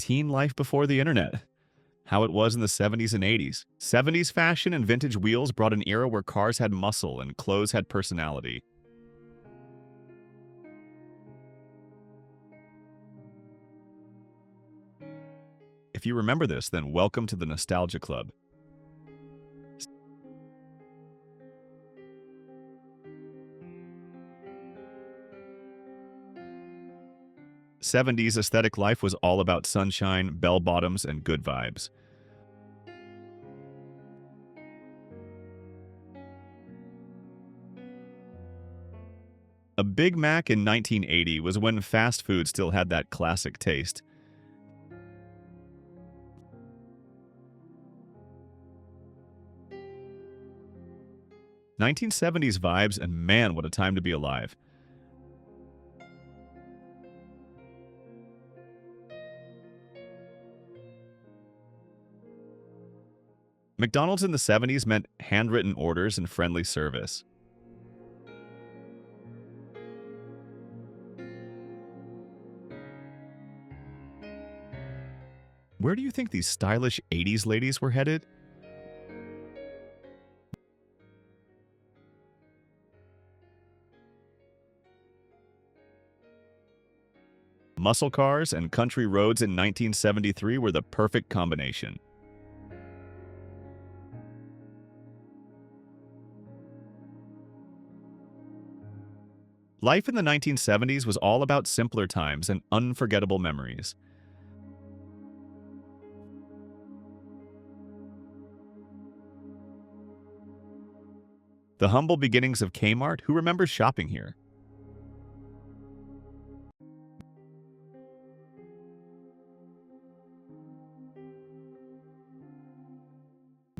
teen life before the internet. How it was in the 70s and 80s. 70s fashion and vintage wheels brought an era where cars had muscle and clothes had personality. If you remember this, then welcome to the Nostalgia Club. 70s aesthetic life was all about sunshine, bell-bottoms, and good vibes. A Big Mac in 1980 was when fast food still had that classic taste. 1970s vibes, and man, what a time to be alive. McDonald's in the 70s meant handwritten orders and friendly service. Where do you think these stylish 80s ladies were headed? Muscle cars and country roads in 1973 were the perfect combination. Life in the 1970s was all about simpler times and unforgettable memories. The humble beginnings of Kmart, who remembers shopping here?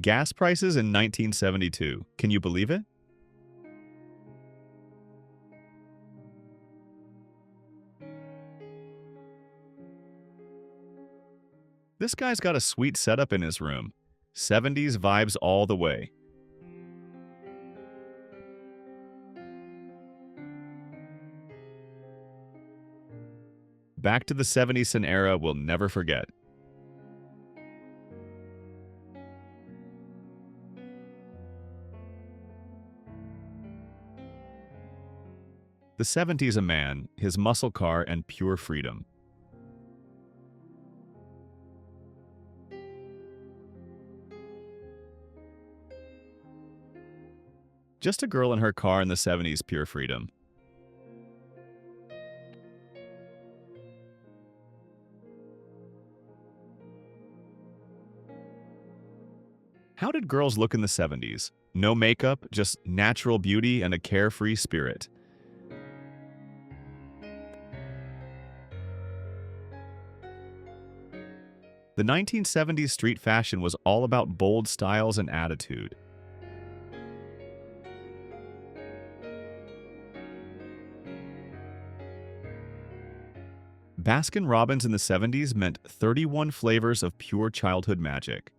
Gas prices in 1972, can you believe it? This guy's got a sweet setup in his room. 70s vibes all the way. Back to the 70s an era we'll never forget. The 70s a man, his muscle car, and pure freedom. Just a girl in her car in the 70s, pure freedom. How did girls look in the 70s? No makeup, just natural beauty and a carefree spirit. The 1970s street fashion was all about bold styles and attitude. Baskin-Robbins in the 70s meant 31 flavors of pure childhood magic.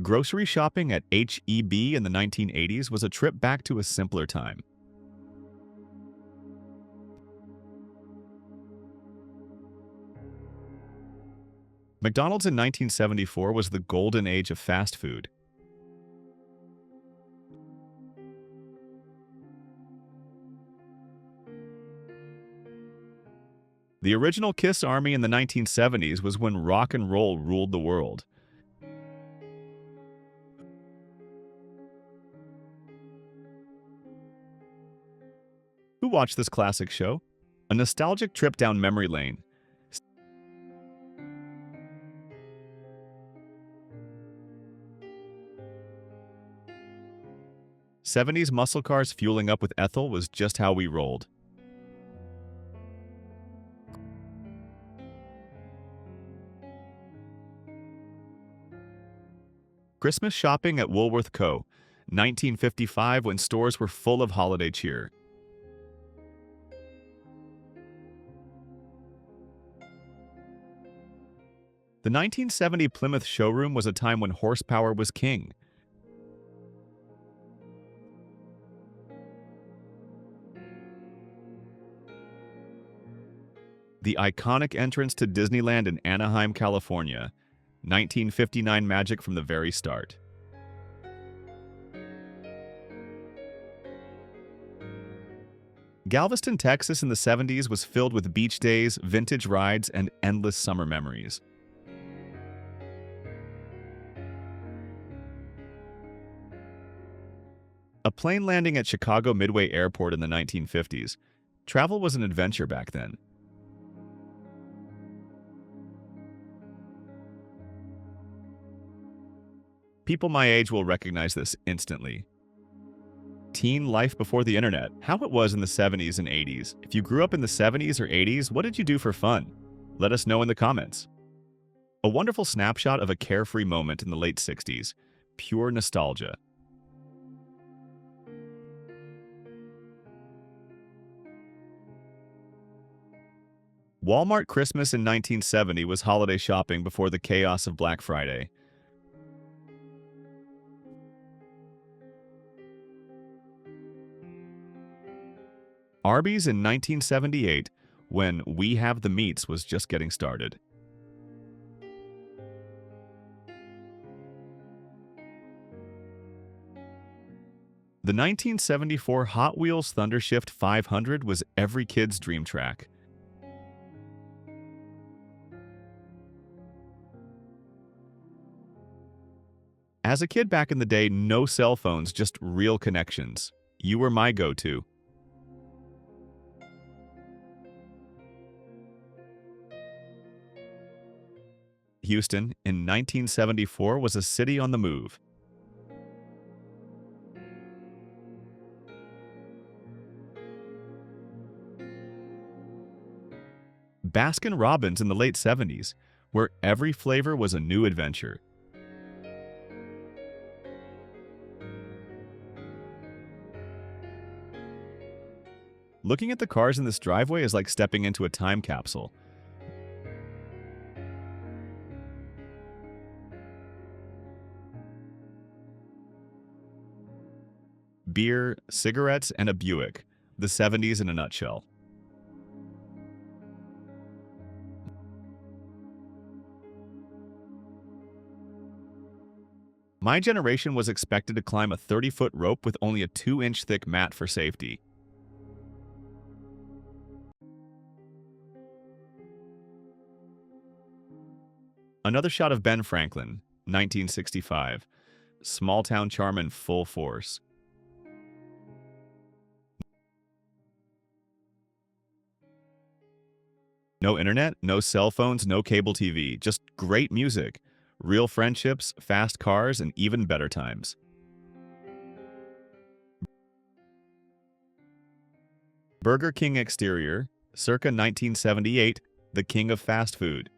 Grocery shopping at H-E-B in the 1980s was a trip back to a simpler time. McDonald's in 1974 was the golden age of fast food. The original Kiss Army in the 1970s was when rock and roll ruled the world. Who watched this classic show? A nostalgic trip down memory lane. 70s muscle cars fueling up with Ethel was just how we rolled. Christmas shopping at Woolworth Co. 1955 when stores were full of holiday cheer. The 1970 Plymouth showroom was a time when horsepower was king. The iconic entrance to Disneyland in Anaheim, California. 1959 magic from the very start. Galveston, Texas in the 70s was filled with beach days, vintage rides, and endless summer memories. A plane landing at Chicago Midway Airport in the 1950s. Travel was an adventure back then. People my age will recognize this instantly. Teen life before the internet, how it was in the 70s and 80s. If you grew up in the 70s or 80s, what did you do for fun? Let us know in the comments. A wonderful snapshot of a carefree moment in the late 60s. Pure nostalgia. Walmart Christmas in 1970 was holiday shopping before the chaos of Black Friday. Arby's in 1978, when We Have the Meats was just getting started. The 1974 Hot Wheels Thundershift 500 was every kid's dream track. As a kid back in the day, no cell phones, just real connections. You were my go-to. Houston, in 1974, was a city on the move. Baskin-Robbins in the late 70s, where every flavor was a new adventure. Looking at the cars in this driveway is like stepping into a time capsule. Beer, cigarettes, and a Buick. The 70s in a nutshell. My generation was expected to climb a 30-foot rope with only a 2-inch thick mat for safety. Another shot of Ben Franklin, 1965. Small-town charm in full force. No internet, no cell phones, no cable TV, just great music, real friendships, fast cars, and even better times. Burger King exterior, circa 1978, the king of fast food.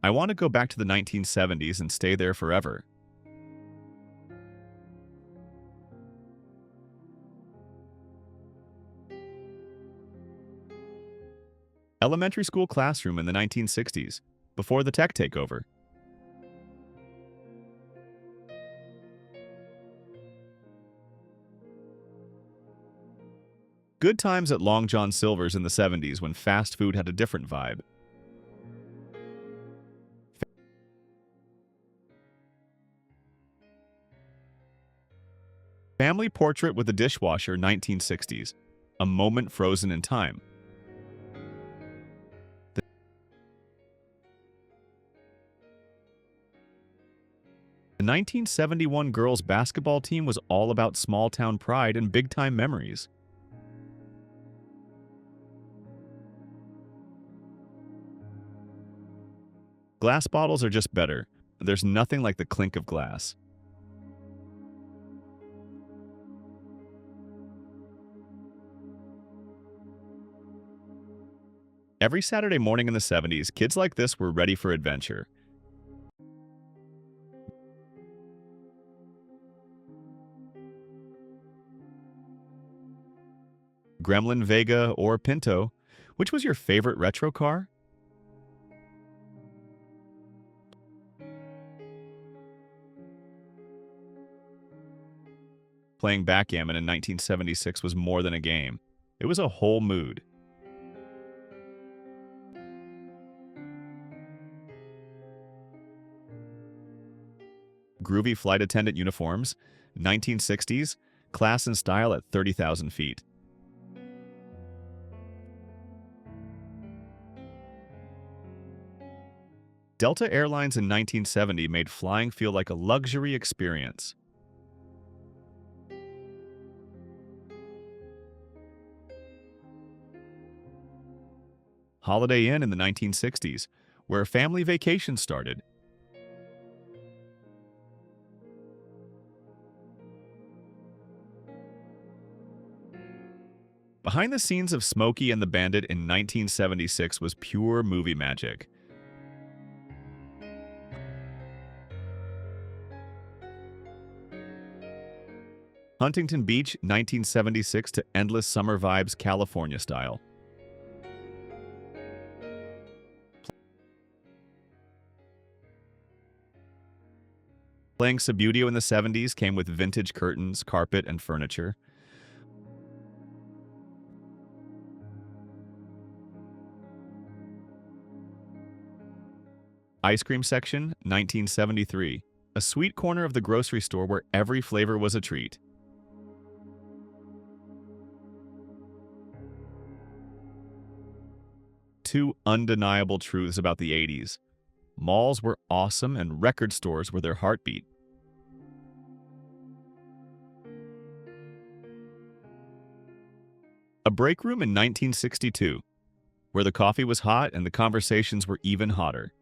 I want to go back to the 1970s and stay there forever. Elementary school classroom in the 1960s, before the tech takeover. Good times at Long John Silver's in the 70s when fast food had a different vibe. Family portrait with a dishwasher, 1960s. A moment frozen in time. The 1971 girls' basketball team was all about small-town pride and big-time memories. Glass bottles are just better. There's nothing like the clink of glass. Every Saturday morning in the 70s, kids like this were ready for adventure. Gremlin, Vega, or Pinto, which was your favorite retro car? Playing backgammon in 1976 was more than a game. It was a whole mood. Groovy flight attendant uniforms, 1960s, class and style at 30,000 feet. Delta Airlines in 1970 made flying feel like a luxury experience. Holiday Inn in the 1960s, where family vacations started. Behind the scenes of Smokey and the Bandit in 1976 was pure movie magic. Huntington Beach, 1976 to Endless Summer Vibes, California style. Playing Subudio in the 70s came with vintage curtains, carpet, and furniture. Ice cream section, 1973. A sweet corner of the grocery store where every flavor was a treat. Two undeniable truths about the 80s. Malls were awesome and record stores were their heartbeat. A break room in 1962, where the coffee was hot and the conversations were even hotter.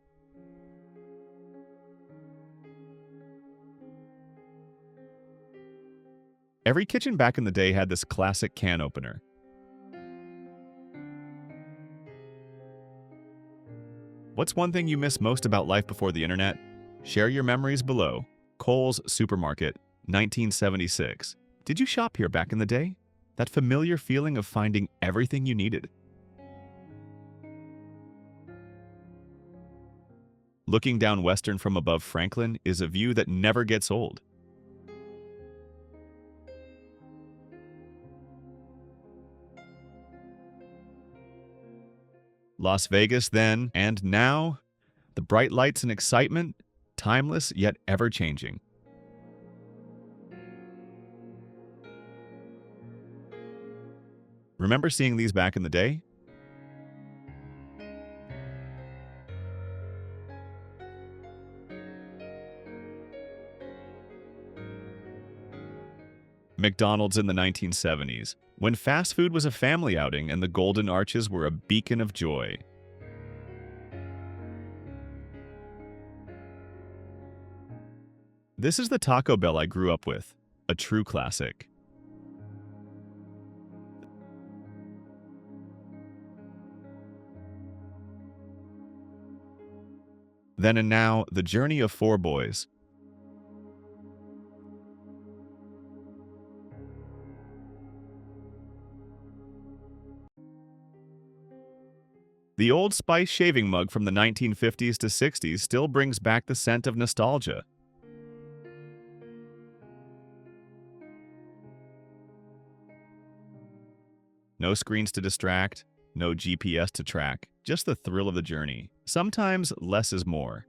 Every kitchen back in the day had this classic can opener. What's one thing you miss most about life before the internet? Share your memories below. Kohl's Supermarket, 1976. Did you shop here back in the day? That familiar feeling of finding everything you needed. Looking down Western from above Franklin is a view that never gets old. Las Vegas then and now, the bright lights and excitement, timeless yet ever-changing. Remember seeing these back in the day? McDonald's in the 1970s, when fast food was a family outing and the Golden Arches were a beacon of joy. This is the Taco Bell I grew up with, a true classic. Then and now, the journey of four boys. The Old Spice shaving mug from the 1950s to 60s still brings back the scent of nostalgia. No screens to distract, no GPS to track, just the thrill of the journey. Sometimes less is more.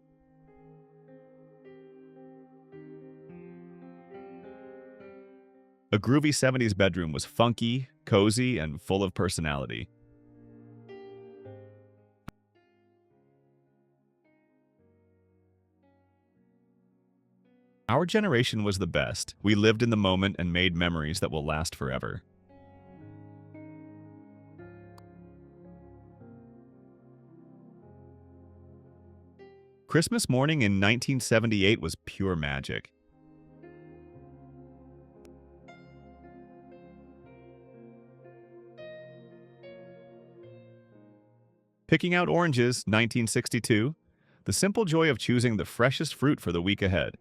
A groovy 70s bedroom was funky, cozy, and full of personality. Our generation was the best. We lived in the moment and made memories that will last forever. Christmas morning in 1978 was pure magic. Picking out oranges, 1962. The simple joy of choosing the freshest fruit for the week ahead.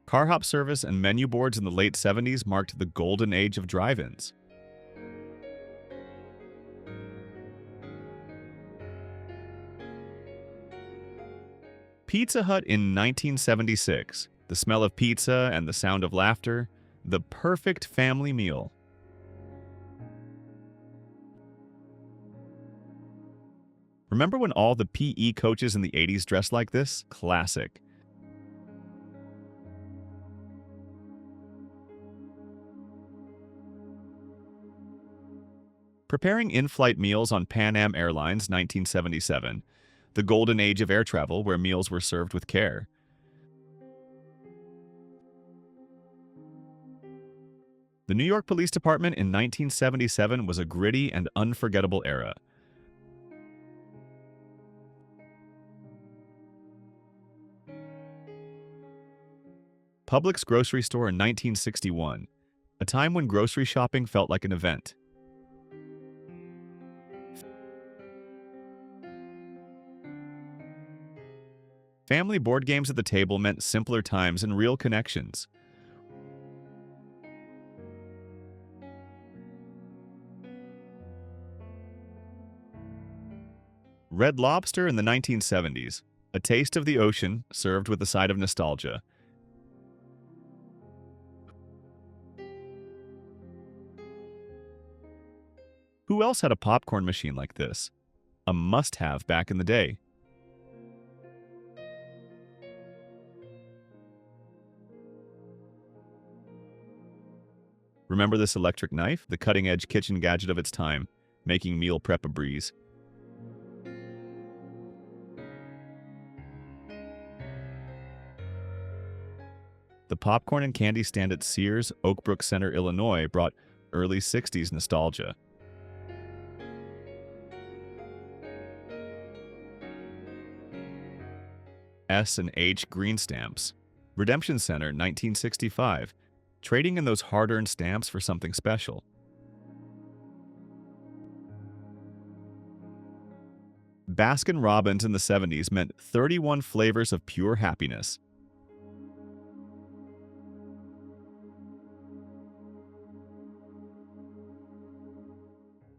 Car hop service and menu boards in the late 70s marked the golden age of drive-ins. Pizza Hut in 1976. The smell of pizza and the sound of laughter. The perfect family meal. Remember when all the PE coaches in the 80s dressed like this? Classic. Preparing in-flight meals on Pan Am Airlines 1977. The golden age of air travel where meals were served with care. The New York Police Department in 1977 was a gritty and unforgettable era. Publix grocery store in 1961. A time when grocery shopping felt like an event. Family board games at the table meant simpler times and real connections. Red Lobster in the 1970s. A taste of the ocean served with a side of nostalgia. Who else had a popcorn machine like this? A must-have back in the day. Remember this electric knife? The cutting-edge kitchen gadget of its time, making meal prep a breeze. The popcorn and candy stand at Sears, Oak Brook Center, Illinois brought early 60s nostalgia. S&H green stamps. Redemption Center, 1965. Trading in those hard-earned stamps for something special. Baskin-Robbins in the 70s meant 31 flavors of pure happiness.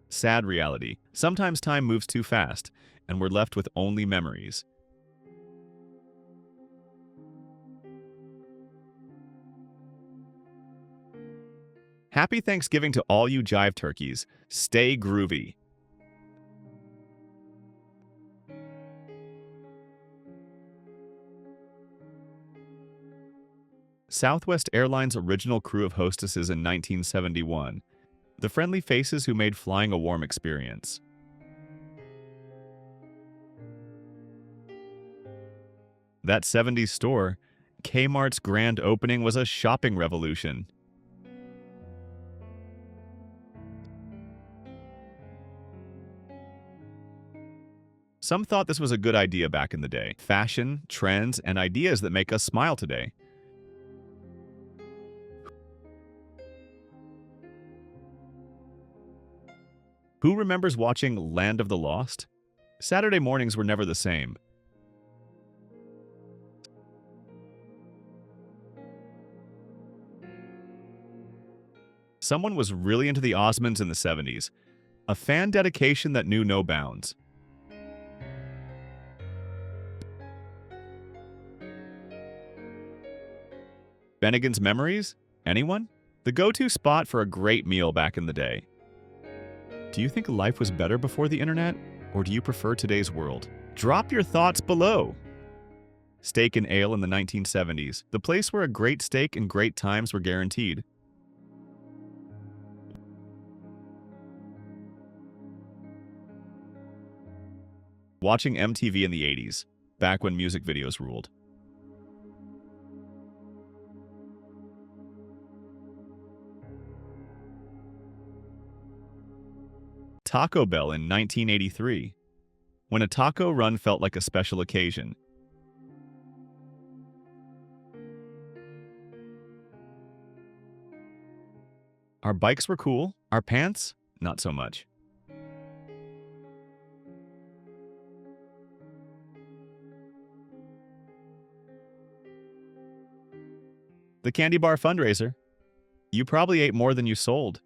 Sad reality. Sometimes time moves too fast, and we're left with only memories. Happy Thanksgiving to all you jive turkeys. Stay groovy. Southwest Airlines' original crew of hostesses in 1971. The friendly faces who made flying a warm experience. That 70s store, Kmart's grand opening was a shopping revolution. Some thought this was a good idea back in the day. Fashion, trends, and ideas that make us smile today. Who remembers watching Land of the Lost? Saturday mornings were never the same. Someone was really into the Osmonds in the 70s. A fan dedication that knew no bounds. Bennigan's Memories? Anyone? The go-to spot for a great meal back in the day. Do you think life was better before the internet, or do you prefer today's world? Drop your thoughts below. Steak and Ale in the 1970s, the place where a great steak and great times were guaranteed. Watching MTV in the 80s, back when music videos ruled. Taco Bell in 1983, when a taco run felt like a special occasion. Our bikes were cool, our pants, not so much. The candy bar fundraiser. You probably ate more than you sold.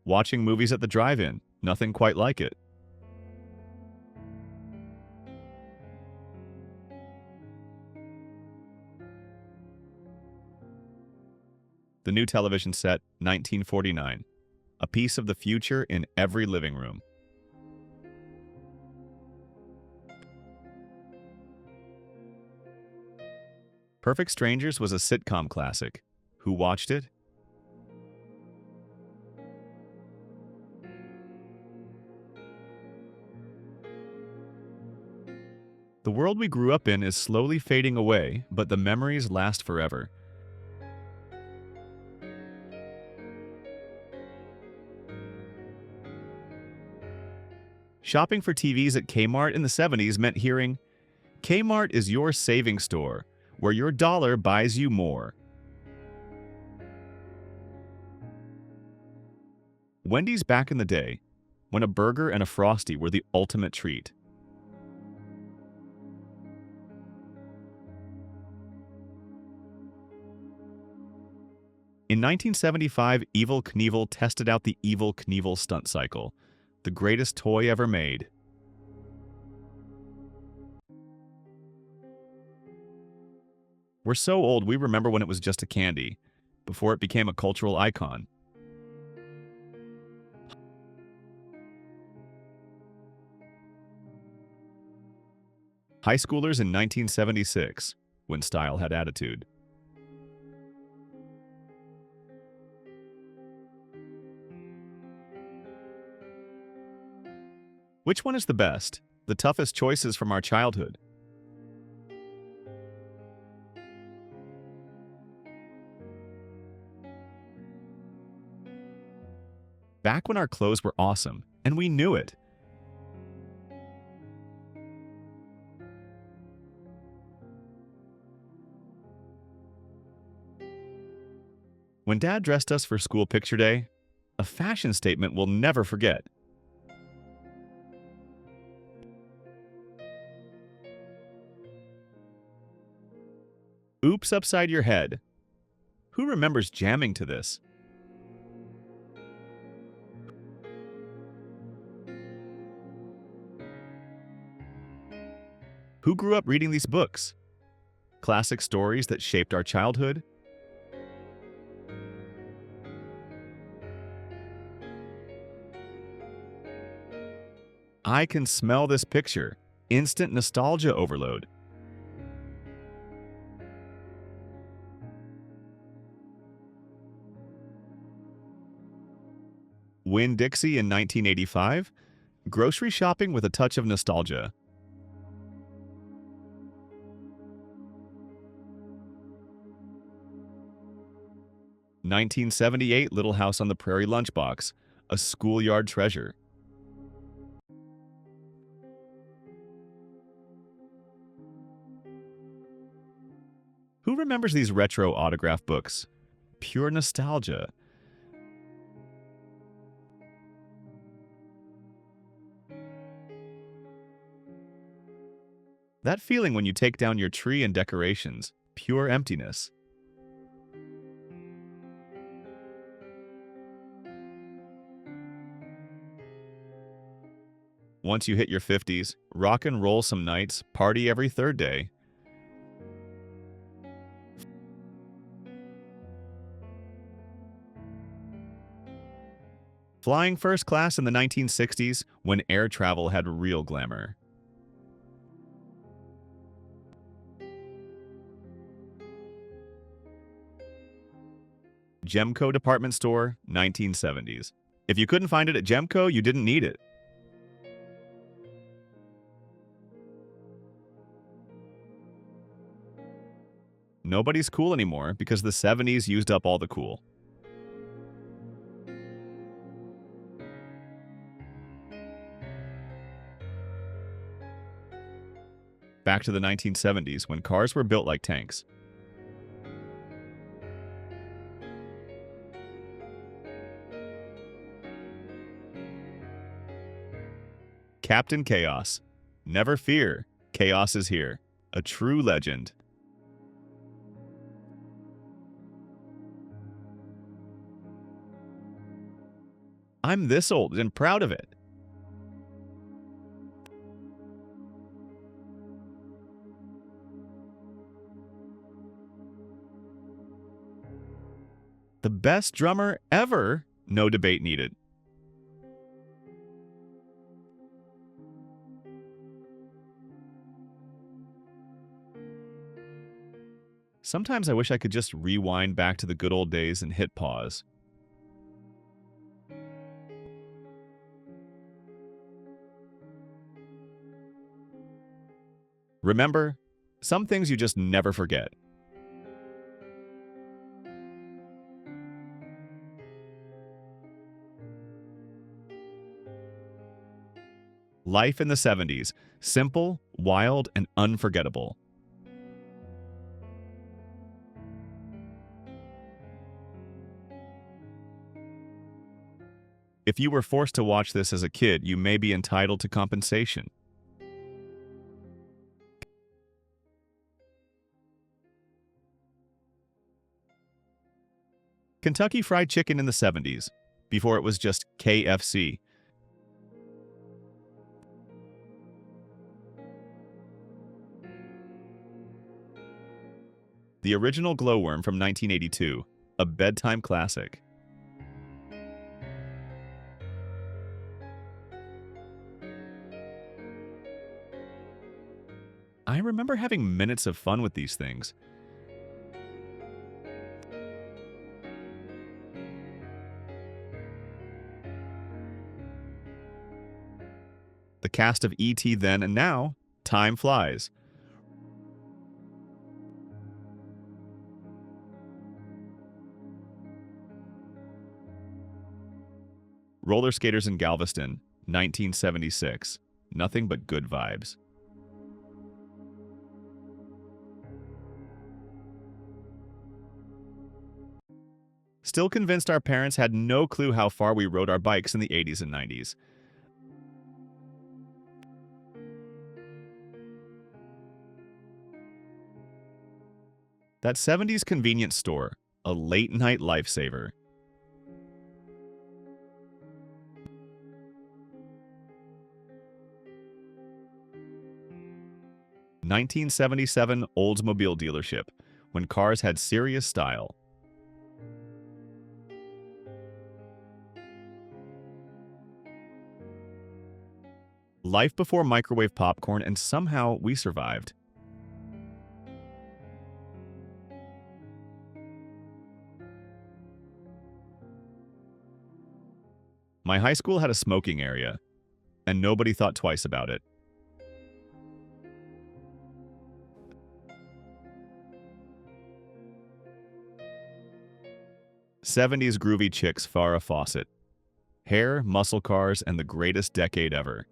Watching movies at the drive-in, nothing quite like it. The new television set, 1949. A piece of the future in every living room. Perfect Strangers was a sitcom classic. Who watched it? The world we grew up in is slowly fading away, but the memories last forever. Shopping for TVs at Kmart in the 70s meant hearing, Kmart is your saving store, where your dollar buys you more. Wendy's back in the day, when a burger and a Frosty were the ultimate treat. In 1975, Evel Knievel tested out the Evel Knievel stunt cycle, the greatest toy ever made. We're so old we remember when it was just a candy, before it became a cultural icon. High schoolers in 1976, when style had attitude. Which one is the best? The toughest choices from our childhood. Back when our clothes were awesome, and we knew it. When Dad dressed us for school picture day, a fashion statement we'll never forget. Oops Upside Your Head. Who remembers jamming to this? Who grew up reading these books? Classic stories that shaped our childhood? I Can Smell This Picture. Instant nostalgia overload. Winn-Dixie in 1985. Grocery shopping with a touch of nostalgia. (1978) Little House on the Prairie lunchbox. A schoolyard treasure. Who remembers these retro autograph books? Pure nostalgia. That feeling when you take down your tree and decorations. Pure emptiness. Once you hit your 50s, rock and roll some nights, party every third day. Flying first class in the 1960s, when air travel had real glamour. Gemco department store, 1970s. If you couldn't find it at Gemco, you didn't need it. Nobody's cool anymore because the 70s used up all the cool. Back to the 1970s when cars were built like tanks. Captain Chaos. Never fear, chaos is here. A true legend. I'm this old and proud of it. The best drummer ever, no debate needed. Sometimes I wish I could just rewind back to the good old days and hit pause. Remember, some things you just never forget. Life in the 70s, simple, wild, and unforgettable. If you were forced to watch this as a kid, you may be entitled to compensation. Kentucky Fried Chicken in the 70s, before it was just KFC. The original glowworm from 1982, a bedtime classic. I remember having minutes of fun with these things. The cast of E.T. then and now, time flies. Roller skaters in Galveston, 1976. Nothing but good vibes. Still convinced our parents had no clue how far we rode our bikes in the 80s and 90s. That 70s convenience store, a late-night lifesaver. 1977 Oldsmobile dealership, when cars had serious style. Life before microwave popcorn, and somehow we survived. My high school had a smoking area, and nobody thought twice about it. 70s groovy chicks Farrah Fawcett. Hair, muscle cars, and the greatest decade ever.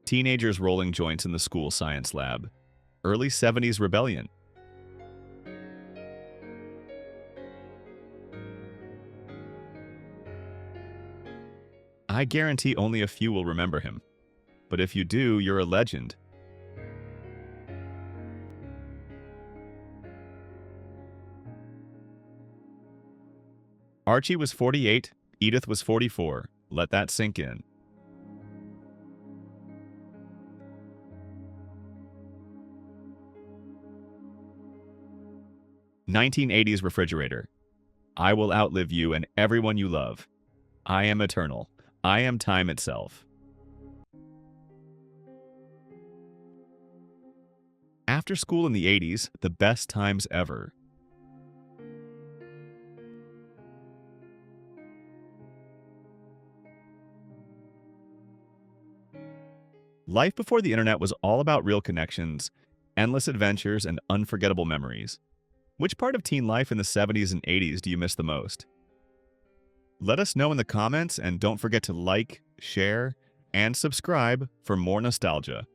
Teenagers rolling joints in the school science lab. Early 70s rebellion. I guarantee only a few will remember him. But if you do, you're a legend. Archie was 48, Edith was 44. Let that sink in. 1980s refrigerator. I will outlive you and everyone you love. I am eternal. I am time itself. After school in the 80s, the best times ever. Life before the internet was all about real connections, endless adventures, and unforgettable memories. Which part of teen life in the 70s and 80s do you miss the most? Let us know in the comments, and don't forget to like, share, and subscribe for more nostalgia.